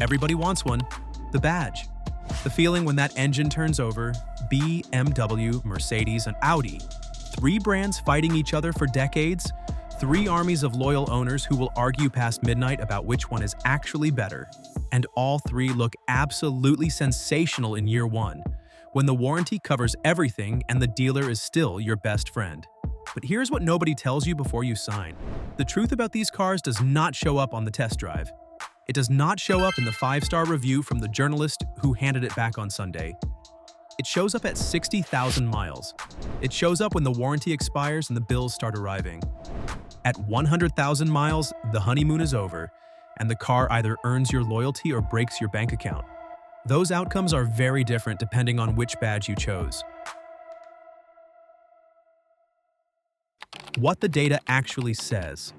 Everybody wants one. The badge. The feeling when that engine turns over. BMW, Mercedes, and Audi. Three brands fighting each other for decades. Three armies of loyal owners who will argue past midnight about which one is actually better. And all three look absolutely sensational in year one, when the warranty covers everything and the dealer is still your best friend. But here's what nobody tells you before you sign. The truth about these cars does not show up on the test drive. It does not show up in the 5-star review from the journalist who handed it back on Sunday. It shows up at 60,000 miles. It shows up when the warranty expires and the bills start arriving. At 100,000 miles, the honeymoon is over, and the car either earns your loyalty or breaks your bank account. Those outcomes are very different depending on which badge you chose. What the data actually says.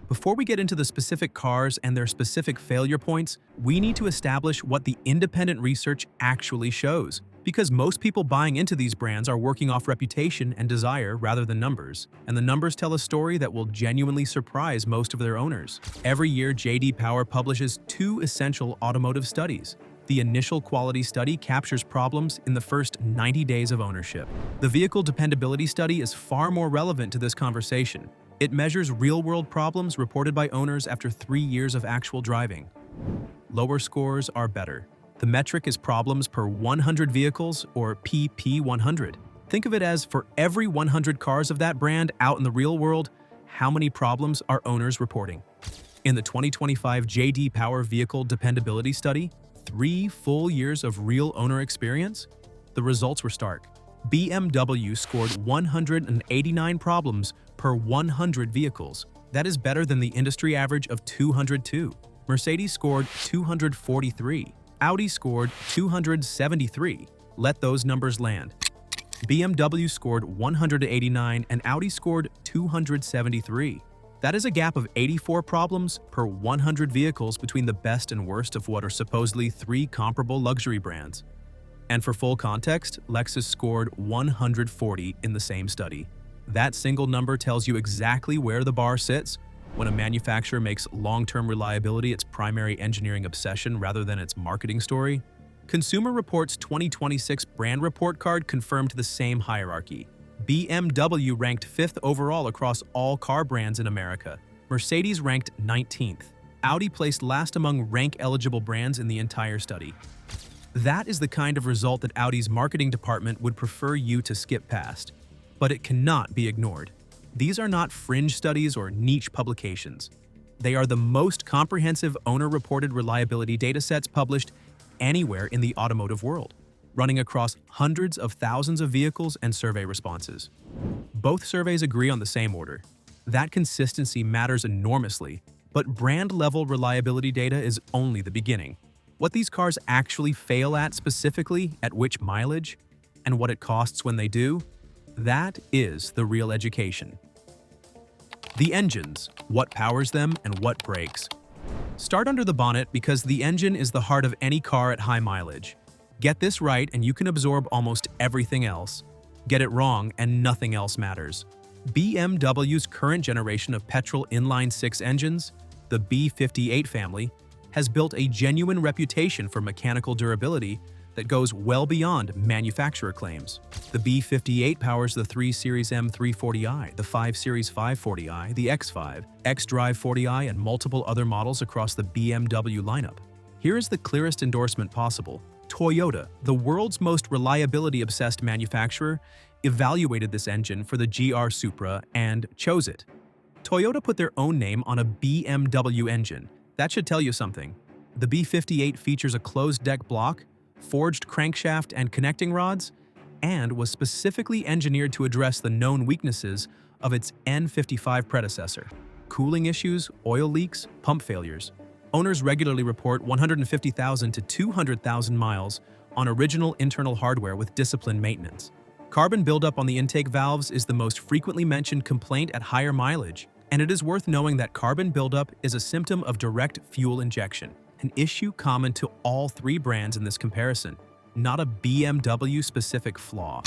Before we get into the specific cars and their specific failure points, we need to establish what the independent research actually shows, because most people buying into these brands are working off reputation and desire rather than numbers, and the numbers tell a story that will genuinely surprise most of their owners. Every year, J.D. Power publishes two essential automotive studies. The initial quality study captures problems in the first 90 days of ownership. The vehicle dependability study is far more relevant to this conversation. It measures real-world problems reported by owners after 3 years of actual driving. Lower scores are better. The metric is problems per 100 vehicles, or PP100. Think of it as for every 100 cars of that brand out in the real world, how many problems are owners reporting? In the 2025 J.D. Power Vehicle Dependability Study, 3 full years of real owner experience, the results were stark. BMW scored 189 problems per 100 vehicles. That is better than the industry average of 202. Mercedes scored 243. Audi scored 273. Let those numbers land. BMW scored 189 and Audi scored 273. That is a gap of 84 problems per 100 vehicles between the best and worst of what are supposedly 3 comparable luxury brands. And for full context, Lexus scored 140 in the same study. That single number tells you exactly where the bar sits when a manufacturer makes long-term reliability its primary engineering obsession rather than its marketing story. Consumer Reports' 2026 brand report card confirmed the same hierarchy. BMW ranked 5th overall across all car brands in America. Mercedes ranked 19th. Audi placed last among rank-eligible brands in the entire study. That is the kind of result that Audi's marketing department would prefer you to skip past. But it cannot be ignored. These are not fringe studies or niche publications. They are the most comprehensive owner-reported reliability datasets published anywhere in the automotive world, running across hundreds of thousands of vehicles and survey responses. Both surveys agree on the same order. That consistency matters enormously, but brand-level reliability data is only the beginning. What these cars actually fail at specifically, at which mileage, and what it costs when they do, that is the real education. The engines, what powers them and what breaks. Start under the bonnet because the engine is the heart of any car at high mileage. Get this right and you can absorb almost everything else. Get it wrong and nothing else matters. BMW's current generation of petrol inline-6 engines, the B58 family, has built a genuine reputation for mechanical durability that goes well beyond manufacturer claims. The B58 powers the 3 Series M340i, the 5 Series 540i, the X5, X-Drive 40i, and multiple other models across the BMW lineup. Here is the clearest endorsement possible. Toyota, the world's most reliability-obsessed manufacturer, evaluated this engine for the GR Supra and chose it. Toyota put their own name on a BMW engine. That should tell you something. The B58 features a closed-deck block, forged crankshaft and connecting rods, and was specifically engineered to address the known weaknesses of its N55 predecessor: cooling issues, oil leaks, pump failures. Owners regularly report 150,000 to 200,000 miles on original internal hardware with disciplined maintenance. Carbon buildup on the intake valves is the most frequently mentioned complaint at higher mileage, and it is worth knowing that carbon buildup is a symptom of direct fuel injection, an issue common to all 3 brands in this comparison, not a BMW-specific flaw.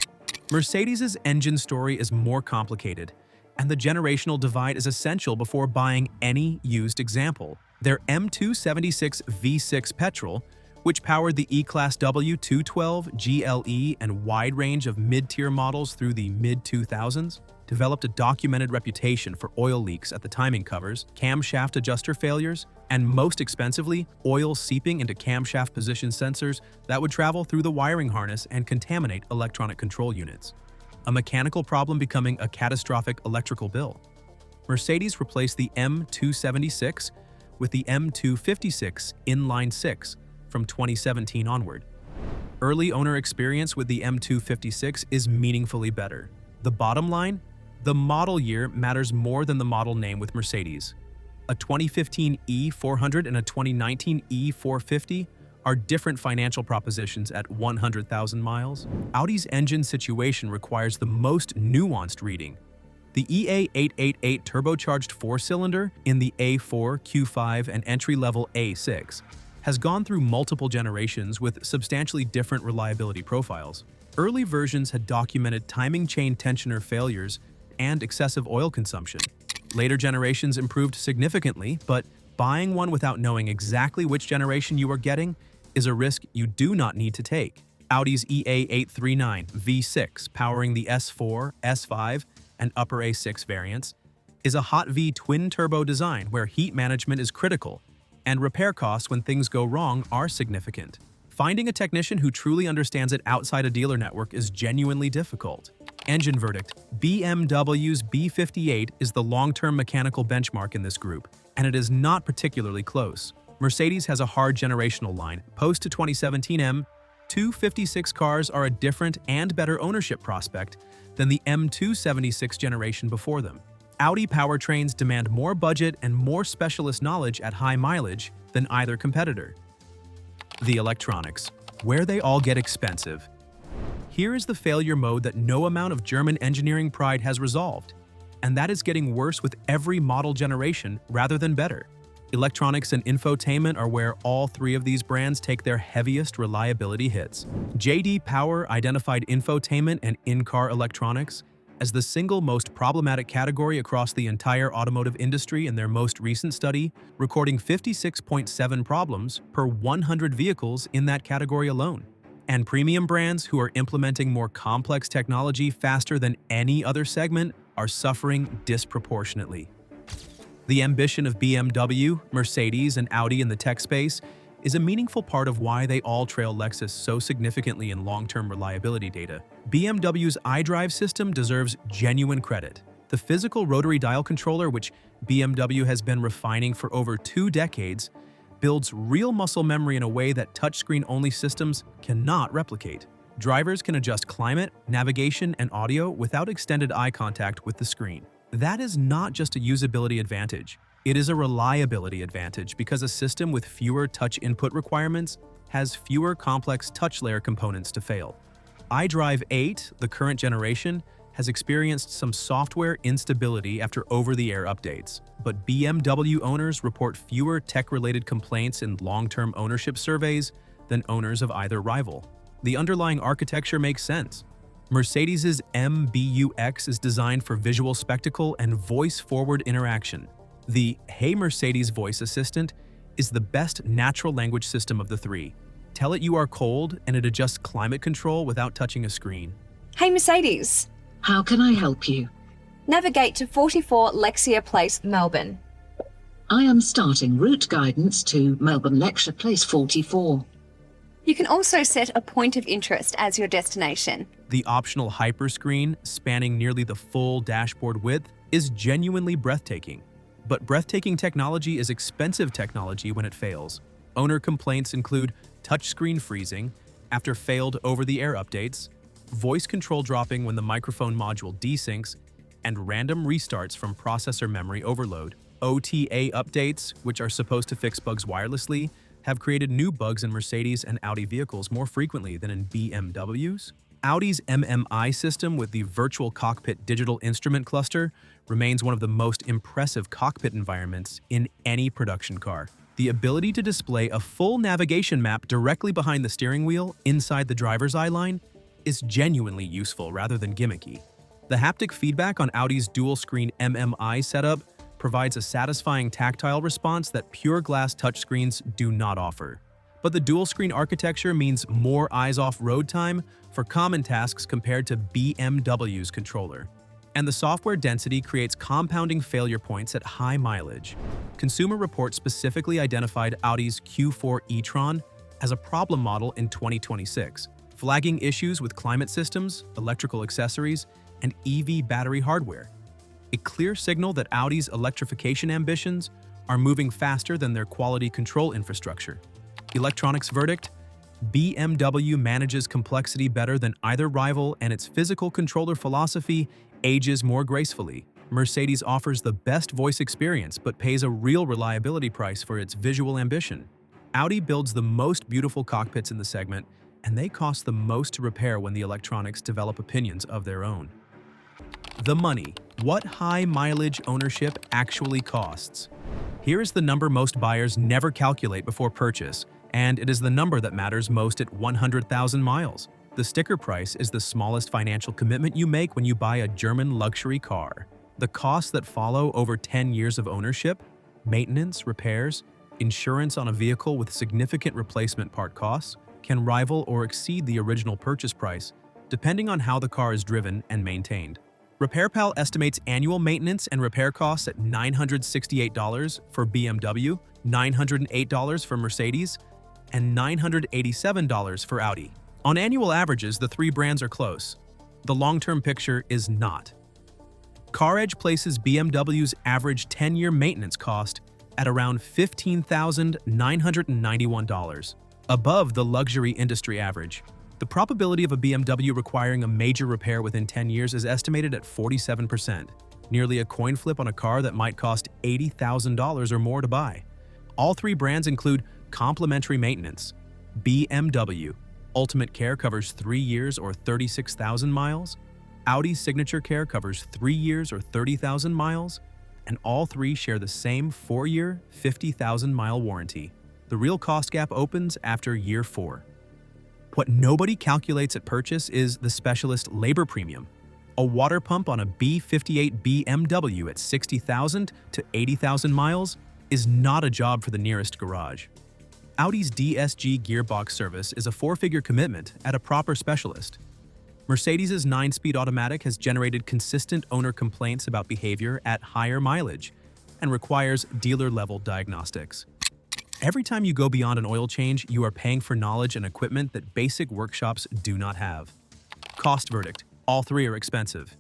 Mercedes' engine story is more complicated, and the generational divide is essential before buying any used example. Their M276 V6 petrol, which powered the E-Class W212, GLE, and wide range of mid-tier models through the mid-2000s, developed a documented reputation for oil leaks at the timing covers, camshaft adjuster failures, and most expensively, oil seeping into camshaft position sensors that would travel through the wiring harness and contaminate electronic control units. A mechanical problem becoming a catastrophic electrical bill. Mercedes replaced the M276 with the M256 inline 6 from 2017 onward. Early owner experience with the M256 is meaningfully better. The bottom line? The model year matters more than the model name with Mercedes. A 2015 E400 and a 2019 E450 are different financial propositions at 100,000 miles. Audi's engine situation requires the most nuanced reading. The EA888 turbocharged four-cylinder in the A4, Q5, and entry-level A6 has gone through multiple generations with substantially different reliability profiles. Early versions had documented timing chain tensioner failures and excessive oil consumption. Later generations improved significantly, but buying one without knowing exactly which generation you are getting is a risk you do not need to take. Audi's EA839 V6, powering the S4, S5, and upper A6 variants, is a hot V twin-turbo design where heat management is critical, and repair costs when things go wrong are significant. Finding a technician who truly understands it outside a dealer network is genuinely difficult. Engine verdict: BMW's B58 is the long-term mechanical benchmark in this group, and it is not particularly close. Mercedes has a hard generational line. Post to 2017 M256 cars are a different and better ownership prospect than the M276 generation before them. Audi powertrains demand more budget and more specialist knowledge at high mileage than either competitor. The electronics, where they all get expensive. Here is the failure mode that no amount of German engineering pride has resolved, and that is getting worse with every model generation rather than better. Electronics and infotainment are where all three of these brands take their heaviest reliability hits. J.D. Power identified infotainment and in-car electronics as the single most problematic category across the entire automotive industry in their most recent study, recording 56.7 problems per 100 vehicles in that category alone. And premium brands who are implementing more complex technology faster than any other segment are suffering disproportionately. The ambition of BMW, Mercedes, and Audi in the tech space is a meaningful part of why they all trail Lexus so significantly in long-term reliability data. BMW's iDrive system deserves genuine credit. The physical rotary dial controller, which BMW has been refining for over 2 decades, builds real muscle memory in a way that touchscreen-only systems cannot replicate. Drivers can adjust climate, navigation, and audio without extended eye contact with the screen. That is not just a usability advantage. It is a reliability advantage because a system with fewer touch input requirements has fewer complex touch layer components to fail. iDrive 8, the current generation, has experienced some software instability after over-the-air updates, but BMW owners report fewer tech-related complaints in long-term ownership surveys than owners of either rival. The underlying architecture makes sense. Mercedes' MBUX is designed for visual spectacle and voice-forward interaction. The Hey Mercedes voice assistant is the best natural language system of the three. Tell it you are cold and it adjusts climate control without touching a screen. Hey Mercedes. How can I help you? Navigate to 44 Lexia Place, Melbourne. I am starting route guidance to Melbourne Lecture Place 44. You can also set a point of interest as your destination. The optional hyperscreen, spanning nearly the full dashboard width, is genuinely breathtaking. But breathtaking technology is expensive technology when it fails. Owner complaints include touchscreen freezing after failed over-the-air updates, voice control dropping when the microphone module desyncs, and random restarts from processor memory overload. OTA updates, which are supposed to fix bugs wirelessly, have created new bugs in Mercedes and Audi vehicles more frequently than in BMWs. Audi's MMI system with the virtual cockpit digital instrument cluster remains one of the most impressive cockpit environments in any production car. The ability to display a full navigation map directly behind the steering wheel inside the driver's eye line is genuinely useful rather than gimmicky. The haptic feedback on Audi's dual-screen MMI setup provides a satisfying tactile response that pure glass touchscreens do not offer. But the dual-screen architecture means more eyes-off road time for common tasks compared to BMW's controller. And the software density creates compounding failure points at high mileage. Consumer Reports specifically identified Audi's Q4 e-tron as a problem model in 2026, flagging issues with climate systems, electrical accessories, and EV battery hardware. A clear signal that Audi's electrification ambitions are moving faster than their quality control infrastructure. Electronics verdict: BMW manages complexity better than either rival, and its physical controller philosophy ages more gracefully. Mercedes offers the best voice experience but pays a real reliability price for its visual ambition. Audi builds the most beautiful cockpits in the segment, and they cost the most to repair when the electronics develop opinions of their own. The money. What high-mileage ownership actually costs? Here is the number most buyers never calculate before purchase, and it is the number that matters most at 100,000 miles. The sticker price is the smallest financial commitment you make when you buy a German luxury car. The costs that follow over 10 years of ownership, maintenance, repairs, insurance on a vehicle with significant replacement part costs, can rival or exceed the original purchase price, depending on how the car is driven and maintained. RepairPal estimates annual maintenance and repair costs at $968 for BMW, $908 for Mercedes, and $987 for Audi. On annual averages, the three brands are close. The long-term picture is not. CarEdge places BMW's average 10-year maintenance cost at around $15,991, above the luxury industry average. The probability of a BMW requiring a major repair within 10 years is estimated at 47%, nearly a coin flip on a car that might cost $80,000 or more to buy. All three brands include complimentary maintenance. BMW Ultimate Care covers 3 years or 36,000 miles. Audi's Signature Care covers 3 years or 30,000 miles. And all three share the same 4-year, 50,000-mile warranty. The real cost gap opens after year 4. What nobody calculates at purchase is the specialist labor premium. A water pump on a B58 BMW at 60,000 to 80,000 miles is not a job for the nearest garage. Audi's DSG gearbox service is a 4-figure commitment at a proper specialist. Mercedes' 9-speed automatic has generated consistent owner complaints about behavior at higher mileage and requires dealer-level diagnostics. Every time you go beyond an oil change, you are paying for knowledge and equipment that basic workshops do not have. Cost verdict: all three are expensive.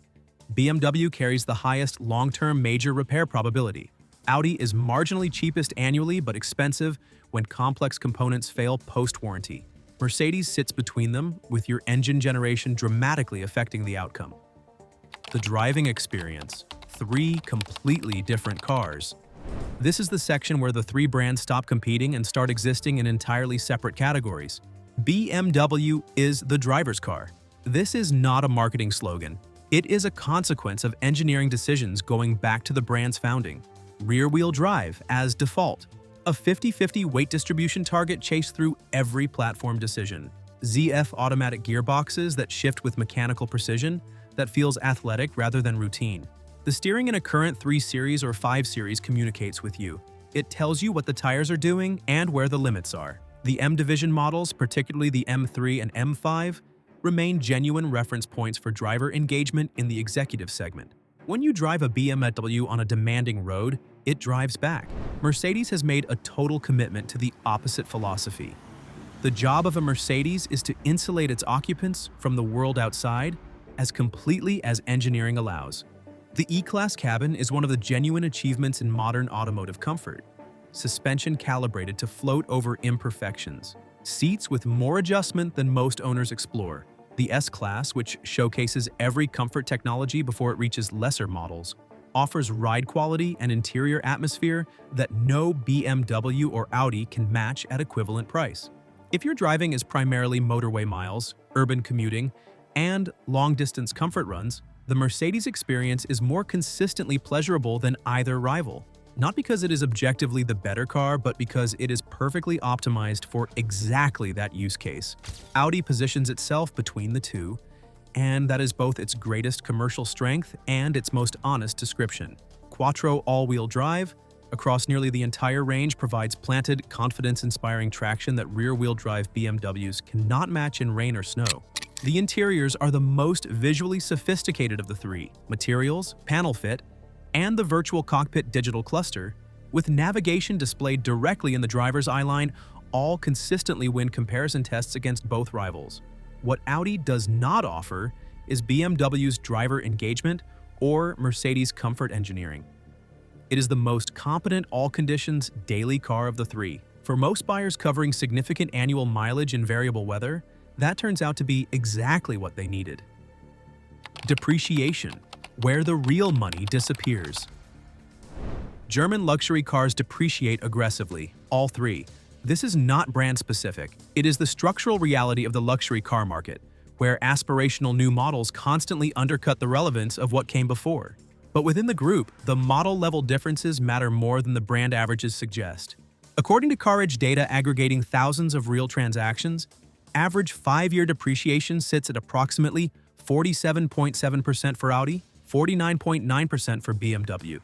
BMW carries the highest long-term major repair probability. Audi is marginally cheapest annually but expensive when complex components fail post-warranty. Mercedes sits between them, with your engine generation dramatically affecting the outcome. The driving experience: 3 completely different cars. This is the section where the three brands stop competing and start existing in entirely separate categories. BMW is the driver's car. This is not a marketing slogan. It is a consequence of engineering decisions going back to the brand's founding. Rear-wheel drive as default. A 50-50 weight distribution target chased through every platform decision. ZF automatic gearboxes that shift with mechanical precision that feels athletic rather than routine. The steering in a current 3 Series or 5 Series communicates with you. It tells you what the tires are doing and where the limits are. The M Division models, particularly the M3 and M5, remain genuine reference points for driver engagement in the executive segment. When you drive a BMW on a demanding road, it drives back. Mercedes has made a total commitment to the opposite philosophy. The job of a Mercedes is to insulate its occupants from the world outside as completely as engineering allows. The E-Class cabin is one of the genuine achievements in modern automotive comfort. Suspension calibrated to float over imperfections. Seats with more adjustment than most owners explore. The S-Class, which showcases every comfort technology before it reaches lesser models, offers ride quality and interior atmosphere that no BMW or Audi can match at equivalent price. If your driving is primarily motorway miles, urban commuting, and long-distance comfort runs, the Mercedes experience is more consistently pleasurable than either rival. Not because it is objectively the better car, but because it is perfectly optimized for exactly that use case. Audi positions itself between the two, and that is both its greatest commercial strength and its most honest description. Quattro all-wheel drive across nearly the entire range provides planted, confidence-inspiring traction that rear-wheel drive BMWs cannot match in rain or snow. The interiors are the most visually sophisticated of the three: materials, panel fit, and the virtual cockpit digital cluster, with navigation displayed directly in the driver's eye line, all consistently win comparison tests against both rivals. What Audi does not offer is BMW's driver engagement or Mercedes' comfort engineering. It is the most competent all-conditions daily car of the three. For most buyers covering significant annual mileage in variable weather, that turns out to be exactly what they needed. Depreciation, where the real money disappears. German luxury cars depreciate aggressively, all three. This is not brand-specific. It is the structural reality of the luxury car market, where aspirational new models constantly undercut the relevance of what came before. But within the group, the model-level differences matter more than the brand averages suggest. According to CarEdge data aggregating thousands of real transactions, average 5-year depreciation sits at approximately 47.7% for Audi, 49.9% for BMW,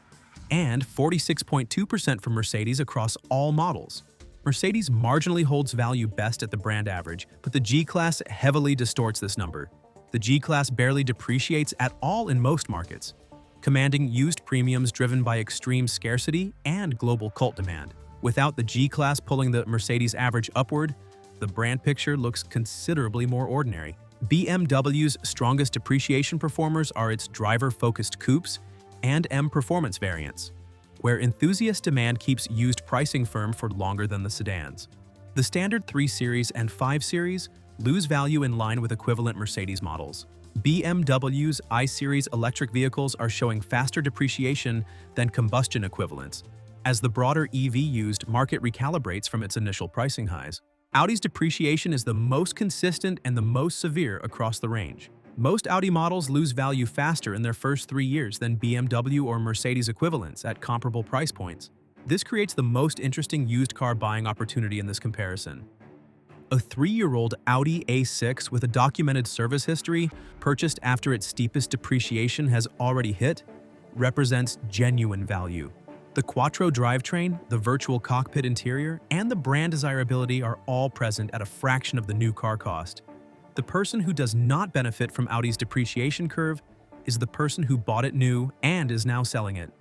and 46.2% for Mercedes across all models. Mercedes marginally holds value best at the brand average, but the G-Class heavily distorts this number. The G-Class barely depreciates at all in most markets, commanding used premiums driven by extreme scarcity and global cult demand. Without the G-Class pulling the Mercedes average upward, the brand picture looks considerably more ordinary. BMW's strongest depreciation performers are its driver-focused coupes and M performance variants, where enthusiast demand keeps used pricing firm for longer than the sedans. The standard 3 Series and 5 Series lose value in line with equivalent Mercedes models. BMW's I-Series electric vehicles are showing faster depreciation than combustion equivalents, as the broader EV used market recalibrates from its initial pricing highs. Audi's depreciation is the most consistent and the most severe across the range. Most Audi models lose value faster in their first 3 years than BMW or Mercedes equivalents at comparable price points. This creates the most interesting used car buying opportunity in this comparison. A 3-year-old Audi A6 with a documented service history, purchased after its steepest depreciation has already hit, represents genuine value. The Quattro drivetrain, the virtual cockpit interior, and the brand desirability are all present at a fraction of the new car cost. The person who does not benefit from Audi's depreciation curve is the person who bought it new and is now selling it.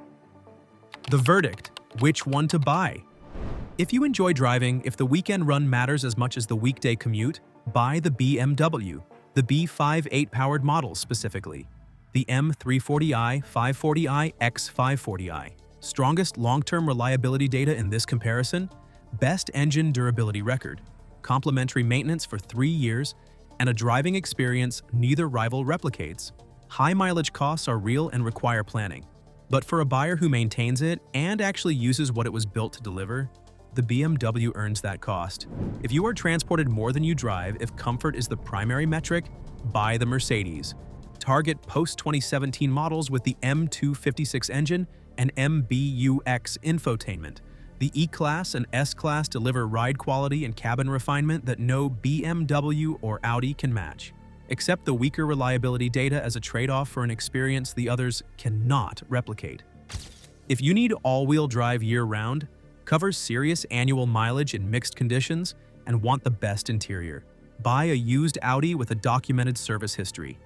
The verdict: which one to buy? If you enjoy driving, if the weekend run matters as much as the weekday commute, buy the BMW, the B5 8-powered models specifically, the M340i, 540i, X540i. Strongest long-term reliability data in this comparison, best engine durability record, complimentary maintenance for 3 years, and a driving experience neither rival replicates. High mileage costs are real and require planning. But for a buyer who maintains it and actually uses what it was built to deliver, the BMW earns that cost. If you are transported more than you drive, if comfort is the primary metric, buy the Mercedes. Target post-2017 models with the M256 engine and MBUX infotainment. The E-Class and S-Class deliver ride quality and cabin refinement that no BMW or Audi can match. Accept the weaker reliability data as a trade-off for an experience the others cannot replicate. If you need all-wheel drive year-round, covers serious annual mileage in mixed conditions, and want the best interior, buy a used Audi with a documented service history.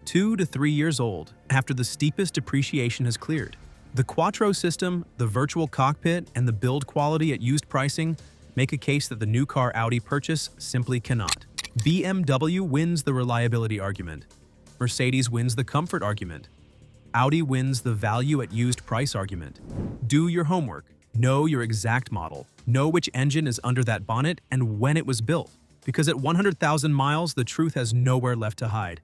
2 to 3 years old, after the steepest depreciation has cleared. The Quattro system, the virtual cockpit, and the build quality at used pricing make a case that the new car Audi purchase simply cannot. BMW wins the reliability argument. Mercedes wins the comfort argument. Audi wins the value at used price argument. Do your homework. Know your exact model. Know which engine is under that bonnet and when it was built. Because at 100,000 miles, the truth has nowhere left to hide.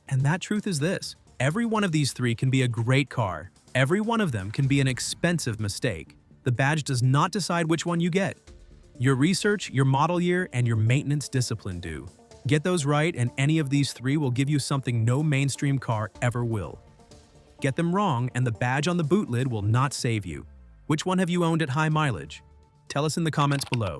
And that truth is this: every one of these three can be a great car. Every one of them can be an expensive mistake. The badge does not decide which one you get. Your research, your model year, and your maintenance discipline do. Get those right, and any of these three will give you something no mainstream car ever will. Get them wrong, and the badge on the boot lid will not save you. Which one have you owned at high mileage? Tell us in the comments below.